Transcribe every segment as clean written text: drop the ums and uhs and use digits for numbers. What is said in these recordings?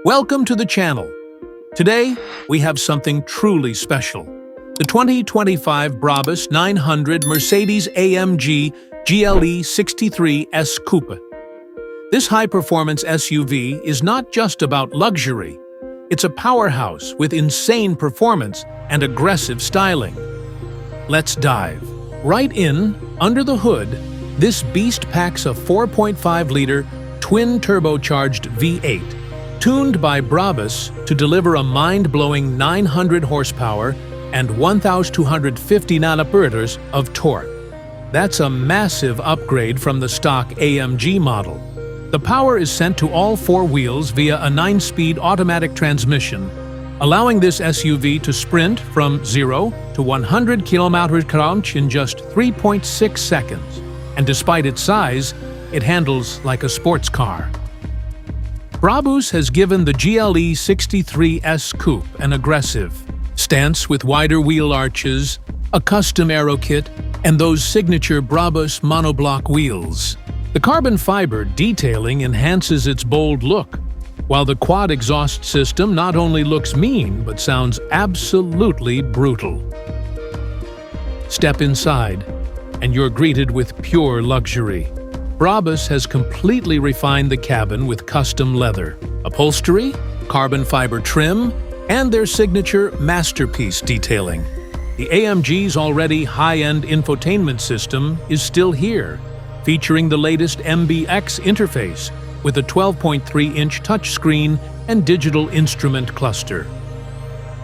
Welcome to the channel. Today, we have something truly special. The 2025 Brabus 900 Mercedes-AMG GLE 63 S Coupé. This high-performance SUV is not just about luxury. It's a powerhouse with insane performance and aggressive styling. Let's dive right in. Under the hood, this beast packs a 4.5-liter twin-turbocharged V8, tuned by Brabus to deliver a mind-blowing 900 horsepower and 1,250 Nm of torque. That's a massive upgrade from the stock AMG model. The power is sent to all four wheels via a 9-speed automatic transmission, allowing this SUV to sprint from 0 to 100 km/h in just 3.6 seconds. And despite its size, it handles like a sports car. Brabus has given the GLE 63 S Coupe an aggressive stance with wider wheel arches, a custom aero kit, and those signature Brabus Monoblock wheels. The carbon fiber detailing enhances its bold look, while the quad exhaust system not only looks mean but sounds absolutely brutal. Step inside, and you're greeted with pure luxury. Brabus has completely refined the cabin with custom leather, upholstery, carbon fiber trim, and their signature masterpiece detailing. The AMG's already high-end infotainment system is still here, featuring the latest MBX interface with a 12.3-inch touchscreen and digital instrument cluster.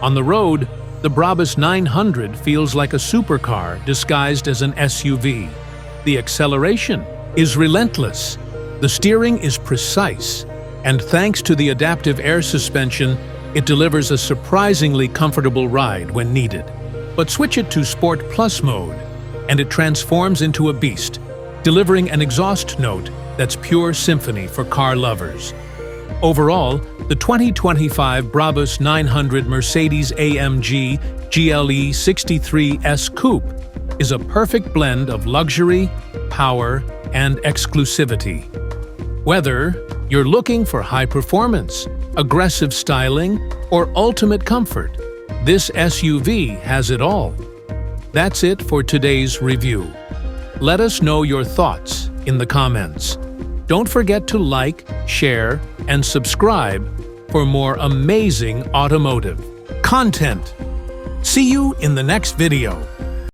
On the road, the Brabus 900 feels like a supercar disguised as an SUV. The acceleration is relentless, the steering is precise, and thanks to the adaptive air suspension, it delivers a surprisingly comfortable ride when needed. But switch it to Sport Plus mode, and it transforms into a beast, delivering an exhaust note that's pure symphony for car lovers. Overall, the 2025 Brabus 900 Mercedes-AMG GLE 63 S Coupe is a perfect blend of luxury, power, and exclusivity. Whether you're looking for high performance, aggressive styling, or ultimate comfort, this SUV has it all. That's it for today's review. Let us know your thoughts in the comments. Don't forget to like, share, and subscribe for more amazing automotive content. See you in the next video.